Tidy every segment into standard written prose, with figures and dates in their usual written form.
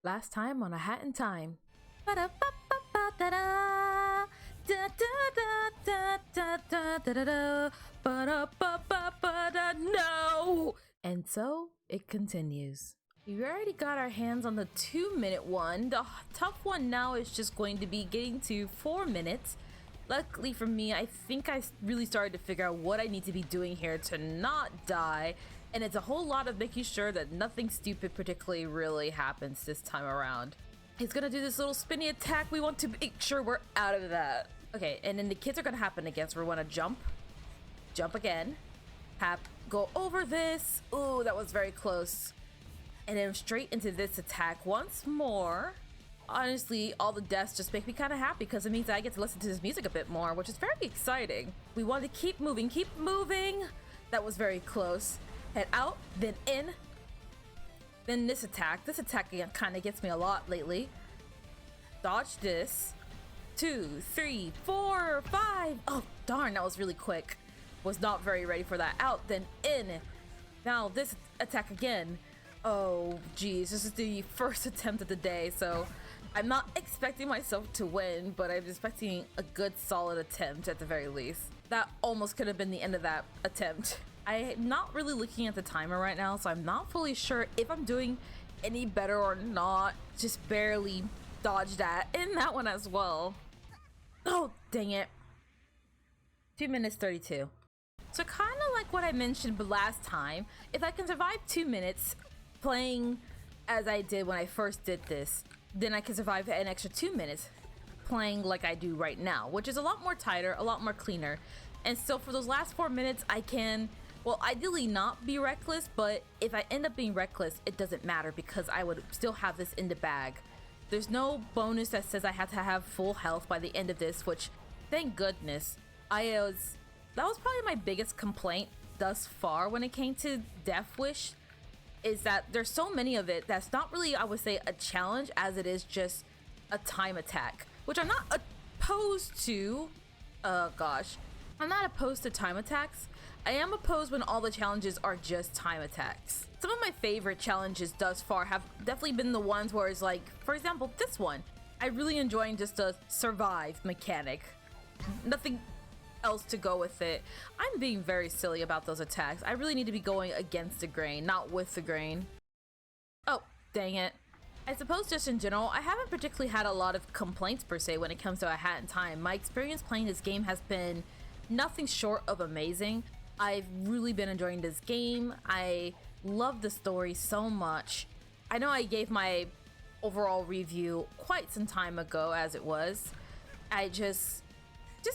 Last time on A Hat in Time. Ba-da-ba-ba-ba-da-da. Da-da-da-da-da-da-da-da-da. Ba-da-ba-ba-ba-da. No! And so it continues. We already got our hands on the 2-minute one. The tough one now is just going to be getting to 4 minutes. Luckily for me, I think I really started to figure out what I need to be doing here to not die. And it's a whole lot of making sure that nothing stupid particularly really happens this time around. He's gonna do this little spinny attack. We want to make sure we're out of that. Okay, and then the kids are gonna happen again, so we wanna jump again, go over this. Ooh, that was very close. And then straight into this attack once more. Honestly, all the deaths just make me kind of happy because it means I get to listen to this music a bit more, which is very exciting. We want to keep moving. That was very close. Head out, then in. Then this attack. This attack again kind of gets me a lot lately. Dodge this. 2, 3, 4, 5. Oh, darn, that was really quick. Was not very ready for that. Out, then in. Now this attack again. Oh, geez, this is the first attempt of the day, so I'm not expecting myself to win, but I'm expecting a good solid attempt at the very least. That almost could have been the end of that attempt. I'm not really looking at the timer right now, so I'm not fully sure if I'm doing any better or not. Just barely dodged that in that one as well. Oh, dang it. 2 minutes 32. So kind of like what I mentioned last time, if I can survive 2 minutes playing as I did when I first did this, then I can survive an extra 2 minutes playing like I do right now, which is a lot more tighter, a lot more cleaner. And still for those last 4 minutes, I can, well, ideally not be reckless, but if I end up being reckless, it doesn't matter because I would still have this in the bag. There's no bonus that says I have to have full health by the end of this, which thank goodness. That was probably my biggest complaint thus far when it came to Death Wish, is that there's so many of it that's not really, I would say, a challenge as it is just a time attack, which I'm not opposed to. I'm not opposed to time attacks. I am opposed when all the challenges are just time attacks. Some of my favorite challenges thus far have definitely been the ones where it's like, for example, this one. I really enjoy just a survive mechanic. Nothing else to go with it. I'm being very silly about those attacks. I really need to be going against the grain, not with the grain. Oh, dang it. I suppose just in general, I haven't particularly had a lot of complaints per se when it comes to A Hat in Time. My experience playing this game has been nothing short of amazing. I've really been enjoying this game. I love the story so much. I know I gave my overall review quite some time ago as it was. I just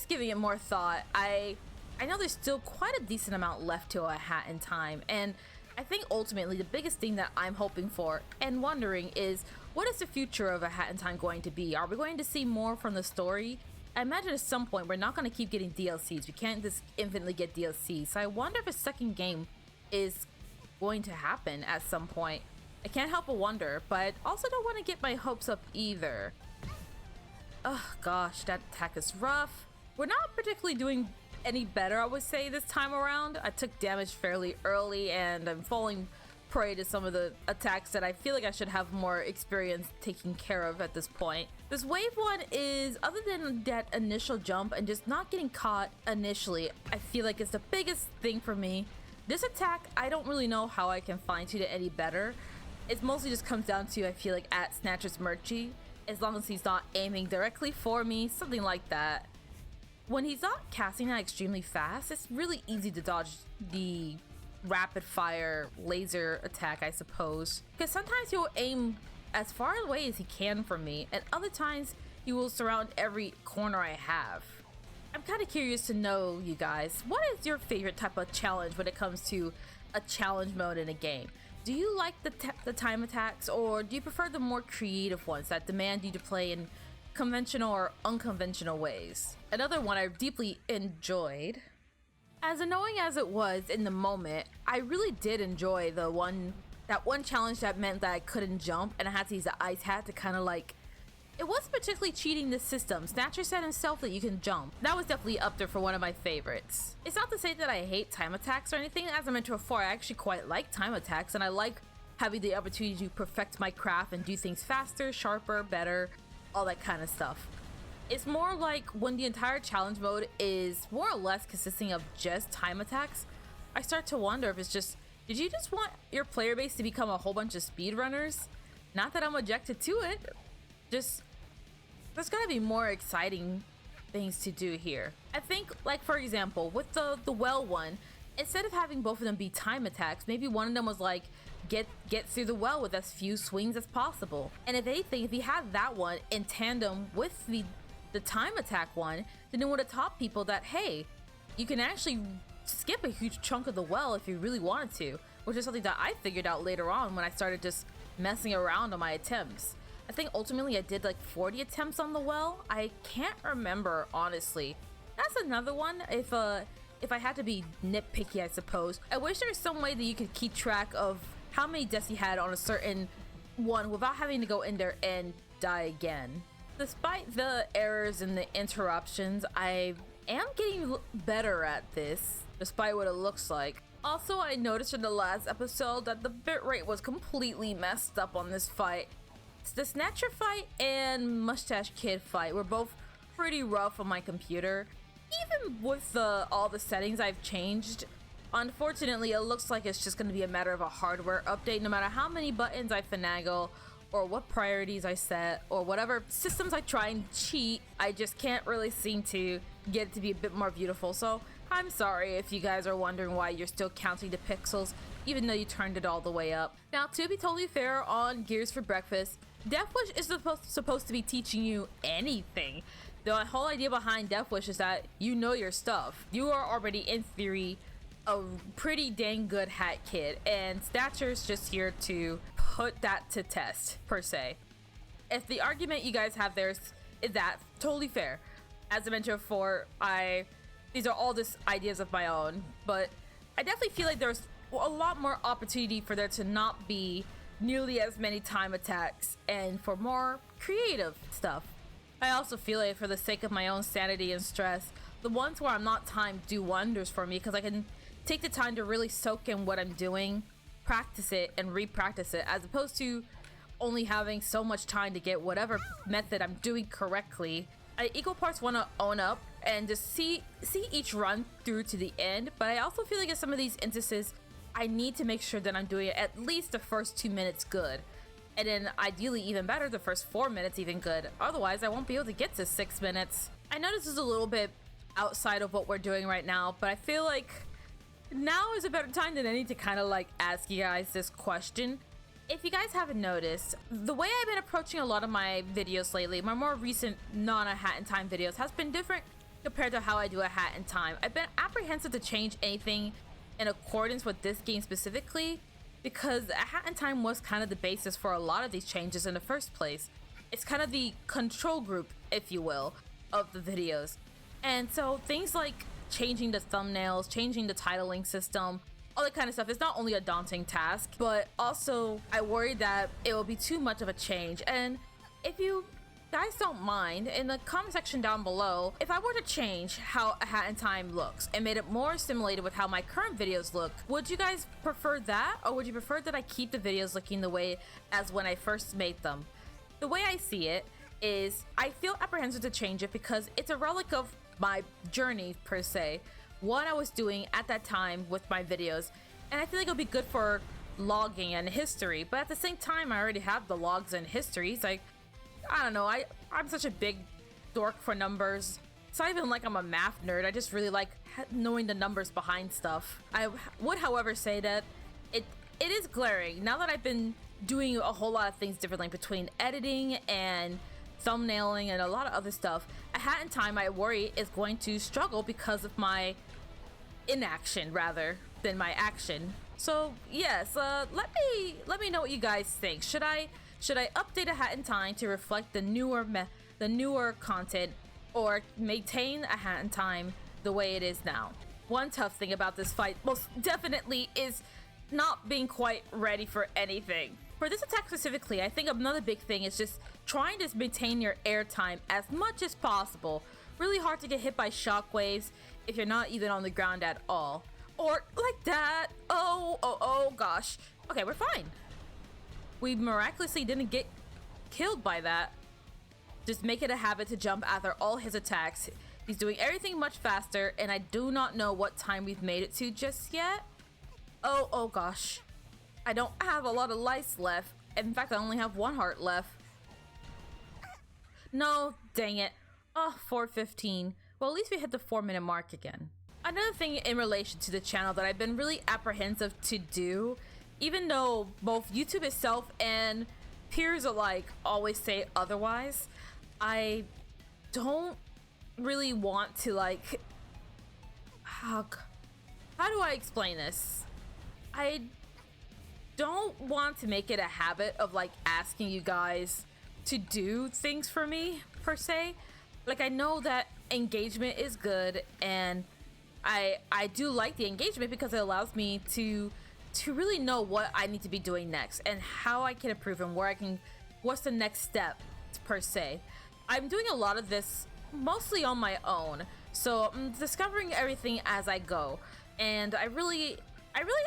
giving it more thought. I know there's still quite a decent amount left to A Hat in Time, and I think ultimately the biggest thing that I'm hoping for and wondering is, what is the future of A Hat in Time going to be? Are we going to see more from the story? I imagine at some point we're not going to keep getting DLCs. We can't just infinitely get DLCs. So I wonder if a second game is going to happen at some point. I can't help but wonder, but I also don't want to get my hopes up either. Oh gosh, that attack is rough. We're not particularly doing any better, I would say, this time around. I took damage fairly early and I'm falling prey to some of the attacks that I feel like I should have more experience taking care of at this point. This wave one is, other than that initial jump and just not getting caught initially, I feel like it's the biggest thing for me. This attack, I don't really know how I can fine tune it any better. It mostly just comes down to, I feel like, at Snatcher's Merchie, as long as he's not aiming directly for me, something like that. When he's not casting that extremely fast, it's really easy to dodge the rapid fire laser attack, I suppose, because sometimes he'll aim as far away as he can from me, and other times he will surround every corner I have. I'm kind of curious to know, you guys, what is your favorite type of challenge when it comes to a challenge mode in a game? Do you like the time attacks, or do you prefer the more creative ones that demand you to play in conventional or unconventional ways? Another one I deeply enjoyed, as annoying as it was in the moment, I really did enjoy that one challenge that meant that I couldn't jump and I had to use the ice hat to kind of like, it wasn't particularly cheating the system. Snatcher said himself that you can jump. That was definitely up there for one of my favorites. It's not to say that I hate time attacks or anything. As I mentioned before, I actually quite like time attacks, and I like having the opportunity to perfect my craft and do things faster, sharper, better, all that kind of stuff. It's more like when the entire challenge mode is more or less consisting of just time attacks, I start to wonder if it's just, did you just want your player base to become a whole bunch of speedrunners? Not that I'm objected to it, just there's gotta be more exciting things to do here. I think, like for example, with the well one, instead of having both of them be time attacks, maybe one of them was like, get through the well with as few swings as possible. And if anything, if you had that one in tandem with the time attack one, then it would have taught people that, hey, you can actually skip a huge chunk of the well if you really wanted to, which is something that I figured out later on when I started just messing around on my attempts. I think ultimately I did like 40 attempts on the well. I can't remember, honestly. That's another one. If I had to be nitpicky, I suppose. I wish there was some way that you could keep track of how many deaths you had on a certain one without having to go in there and die again. Despite the errors and the interruptions, I am getting better at this, despite what it looks like. Also, I noticed in the last episode that the bitrate was completely messed up on this fight. The Snatcher fight and Mustache Kid fight were both pretty rough on my computer. Even with all the settings I've changed, unfortunately it looks like it's just going to be a matter of a hardware update. No matter how many buttons I finagle, or what priorities I set, or whatever systems I try and cheat, I just can't really seem to get it to be a bit more beautiful. So I'm sorry if you guys are wondering why you're still counting the pixels, even though you turned it all the way up. Now, to be totally fair on Gears for Breakfast, Death Wish is supposed to be teaching you anything. The whole idea behind Death Wish is that you know your stuff. You are already, in theory, a pretty dang good hat kid, and Snatcher's just here to put that to test, per se. If the argument you guys have there is that, totally fair. As I mentioned before, these are all just ideas of my own, but I definitely feel like there's a lot more opportunity for there to not be nearly as many time attacks and for more creative stuff. I also feel like for the sake of my own sanity and stress, the ones where I'm not timed do wonders for me because I can take the time to really soak in what I'm doing, practice it, and re-practice it, as opposed to only having so much time to get whatever method I'm doing correctly. I equal parts want to own up and just see each run through to the end, but I also feel like in some of these instances, I need to make sure that I'm doing it at least the first 2 minutes good. And then ideally even better, the first 4 minutes even good. Otherwise, I won't be able to get to 6 minutes. I know this is a little bit outside of what we're doing right now, but I feel like now is a better time than any to kind of like ask you guys this question. If you guys haven't noticed, the way I've been approaching a lot of my videos lately, my more recent non-A Hat in Time videos, has been different compared to how I do A Hat in Time. I've been apprehensive to change anything in accordance with this game specifically, because A Hat in Time was kind of the basis for a lot of these changes in the first place. It's kind of the control group, if you will, of the videos. And so things like changing the thumbnails, changing the titling system, all that kind of stuff is not only a daunting task, but also I worry that it will be too much of a change. And if you guys don't mind, in the comment section down below, if I were to change how A Hat in Time looks and made it more simulated with how my current videos look, would you guys prefer that, or would you prefer that I keep the videos looking the way as when I first made them? The way I see it is I feel apprehensive to change it because it's a relic of my journey, per se, what I was doing at that time with my videos, and I feel like it'll be good for logging and history. But at the same time, I already have the logs and histories. Like, I don't know, I'm such a big dork for numbers. It's not even like I'm a math nerd. I just really like knowing the numbers behind stuff. I would, however, say that it is glaring now that I've been doing a whole lot of things differently between editing and thumbnailing and a lot of other stuff. A Hat in Time, I worry, is going to struggle because of my inaction rather than my action. So yes, let me know what you guys think. Should I update A Hat in Time to reflect the newer content, or maintain A Hat in Time the way it is now? One tough thing about this fight most definitely is not being quite ready for anything. For this attack specifically, I think another big thing is just trying to maintain your airtime as much as possible. Really hard to get hit by shockwaves if you're not even on the ground at all. Or like that. Oh gosh. Okay, we're fine. we miraculously didn't get killed by that. Just make it a habit to jump after all his attacks. He's doing everything much faster, and I do not know what time we've made it to just yet. Oh gosh. I don't have a lot of lives left. In fact, I only have 1 heart left. No, dang it. Oh, 4:15. Well, at least we hit the 4-minute mark again. Another thing in relation to the channel that I've been really apprehensive to do, even though both YouTube itself and peers alike always say otherwise, I don't really want to, like, how do I explain this? I don't want to make it a habit of, like, asking you guys to do things for me, per se. Like, I know that engagement is good, and I do like the engagement because it allows me to really know what I need to be doing next and how I can improve and what's the next step, per se. I'm doing a lot of this mostly on my own, so I'm discovering everything as I go, and I really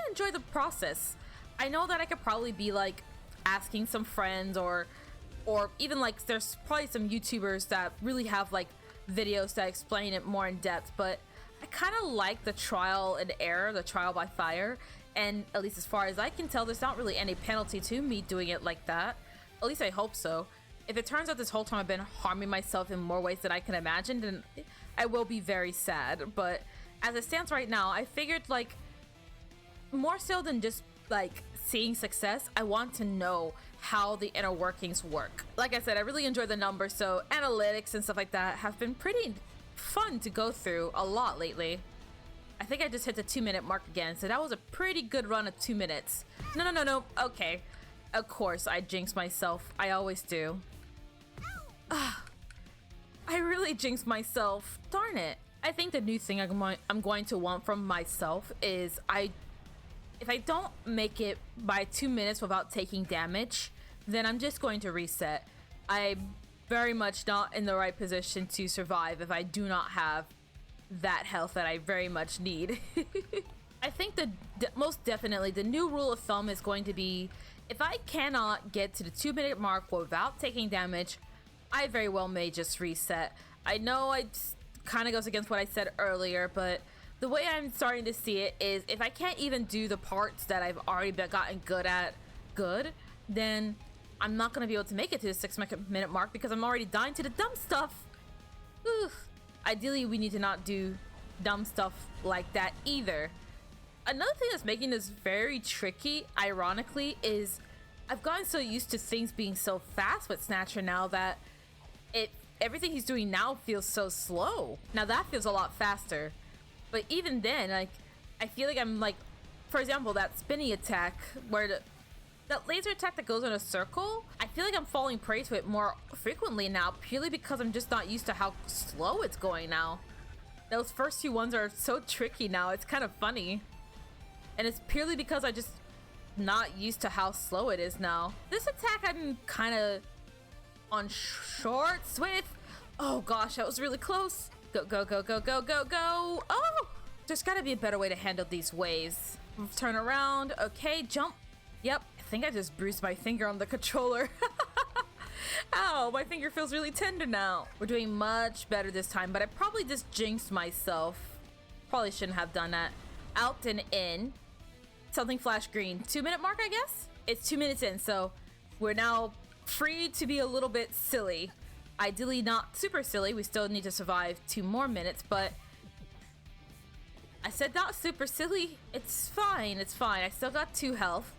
enjoy the process. I know that I could probably be, like, asking some friends or even, like, there's probably some YouTubers that really have, like, videos that explain it more in depth, but I kind of like the trial and error, the trial by fire, and at least as far as I can tell, there's not really any penalty to me doing it like that. At least I hope so. If it turns out this whole time I've been harming myself in more ways than I can imagine, then I will be very sad. But as it stands right now, I figured, like, more so than just, like, seeing success, I want to know how the inner workings work. Like I said, I really enjoy the numbers, so analytics and stuff like that have been pretty fun to go through a lot lately. I think I just hit the 2-minute mark again, so that was a pretty good run of 2 minutes. No. Okay. Of course, I jinx myself. I always do. I really jinxed myself. Darn it. I think the new thing I'm going to want from myself is if I don't make it by 2 minutes without taking damage, then I'm just going to reset. I'm very much not in the right position to survive if I do not have that health that I very much need. I think most definitely the new rule of thumb is going to be, if I cannot get to the 2-minute mark without taking damage, I very well may just reset. I know it kind of goes against what I said earlier, but the way I'm starting to see it is, if I can't even do the parts that I've already gotten good at, then I'm not going to be able to make it to the 6-minute mark because I'm already dying to the dumb stuff. Oof. Ideally, we need to not do dumb stuff like that either. Another thing that's making this very tricky, ironically, is I've gotten so used to things being so fast with Snatcher now that everything he's doing now feels so slow. Now that feels a lot faster. But even then, like, I feel like I'm, like, for example, that spinny attack where that laser attack that goes in a circle, I feel like I'm falling prey to it more frequently now, purely because I'm just not used to how slow it's going now. Those first few ones are so tricky now, it's kind of funny. And it's purely because I just not used to how slow it is now. This attack I'm kind of on shorts with. Oh gosh, that was really close. Go. Oh, there's gotta be a better way to handle these waves. Turn around. Okay, jump. Yep, I think I just bruised my finger on the controller. Ow, my finger feels really tender now. We're doing much better this time, but I probably just jinxed myself. Probably shouldn't have done that. Out and in. Something flash green. 2-minute mark, I guess? It's 2 minutes in, so we're now free to be a little bit silly. Ideally not super silly. We still need to survive 2 more minutes, but I said not super silly. It's fine. It's fine. I still got 2 health.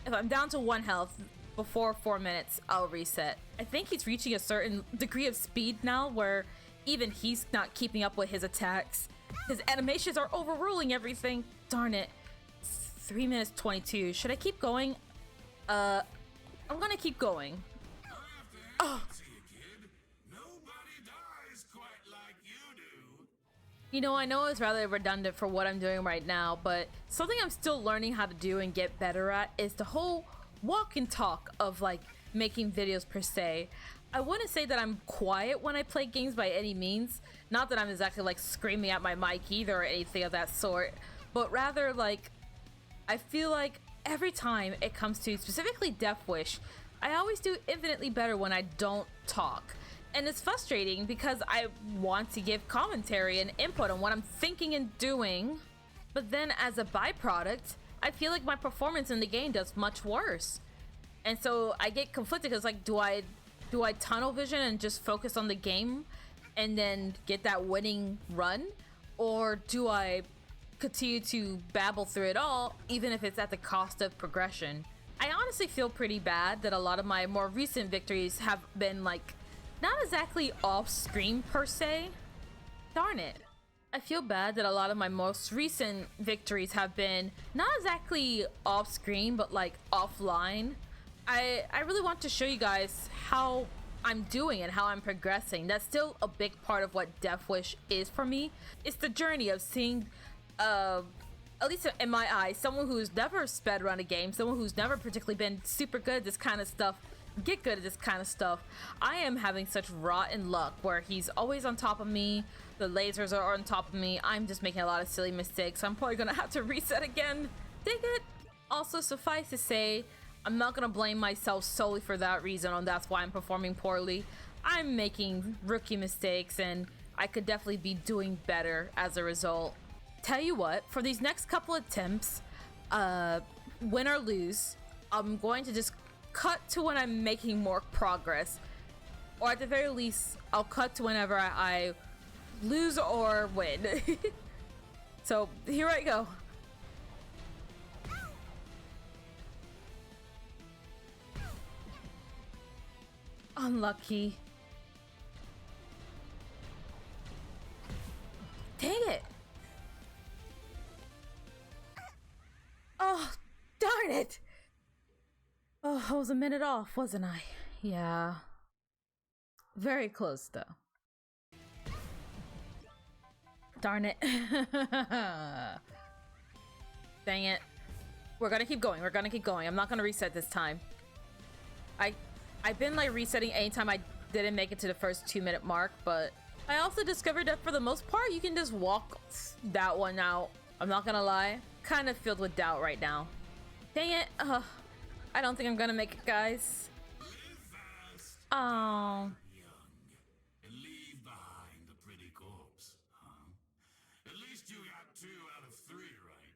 If I'm down to 1 health before 4 minutes, I'll reset. I think he's reaching a certain degree of speed now where even he's not keeping up with his attacks. His animations are overruling everything. Darn it. 3 minutes 22. Should I keep going? I'm gonna keep going. Oh. You know, I know it's rather redundant for what I'm doing right now, but something I'm still learning how to do and get better at is the whole walk and talk of, like, making videos per se. I wouldn't say that I'm quiet when I play games by any means. Not that I'm exactly, like, screaming at my mic either or anything of that sort, but rather, like, I feel like every time it comes to specifically Death Wish, I always do infinitely better when I don't talk. And it's frustrating because I want to give commentary and input on what I'm thinking and doing, but then as a byproduct, I feel like my performance in the game does much worse. And so I get conflicted because, like, do I tunnel vision and just focus on the game and then get that winning run? Or do I continue to babble through it all, even if it's at the cost of progression? I honestly feel pretty bad that a lot of my more recent victories have been, like, not exactly off screen per se. Darn it. I feel bad that a lot of my most recent victories have been not exactly off screen, but like offline. I really want to show you guys how I'm doing and how I'm progressing. That's still a big part of what Death Wish is for me. It's the journey of seeing, at least in my eyes, someone who's never sped run a game, someone who's never particularly been super good at this kind of stuff, get good at this kind of stuff. I am having such rotten luck where he's always on top of me, the lasers are on top of me, I'm just making a lot of silly mistakes. I'm probably gonna have to reset again. Dig it. Also, suffice to say, I'm not gonna blame myself solely for that reason, and that's why I'm performing poorly. I'm making rookie mistakes and I could definitely be doing better as a result. Tell you what, for these next couple attempts, win or lose, I'm going to just cut to when I'm making more progress, or at the very least I'll cut to whenever I lose or win. So here I go. Unlucky. Dang it. Oh, darn it. Oh, I was a minute off, wasn't I? Yeah. Very close, though. Darn it. Dang it. We're gonna keep going. We're gonna keep going. I'm not gonna reset this time. I've been, like, resetting anytime I didn't make it to the first 2-minute mark, but I also discovered that for the most part, you can just walk that one out. I'm not gonna lie. Kind of filled with doubt right now. Dang it. I don't think I'm gonna make it, guys. Oh. And leave behind the pretty corpse, huh? At least you got 2 out of 3, right?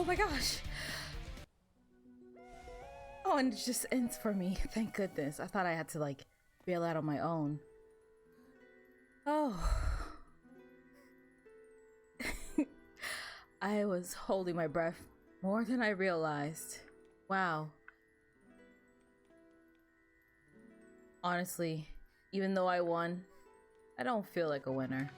Oh my gosh. Oh, and it just ends for me. Thank goodness. I thought I had to like bail out on my own. Oh. I was holding my breath more than I realized. Wow. Honestly, even though I won, I don't feel like a winner.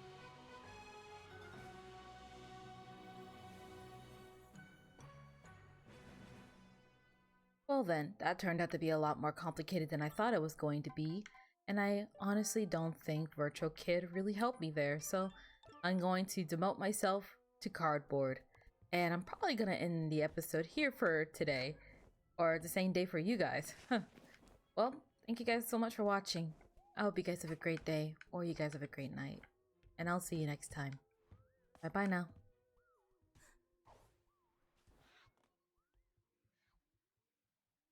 Well then, that turned out to be a lot more complicated than I thought it was going to be, and I honestly don't think Virtual Kid really helped me there, so I'm going to demote myself to cardboard. And I'm probably gonna end the episode here for today, or the same day for you guys. Well, thank you guys so much for watching. I hope you guys have a great day, or you guys have a great night, and I'll see you next time. Bye bye now.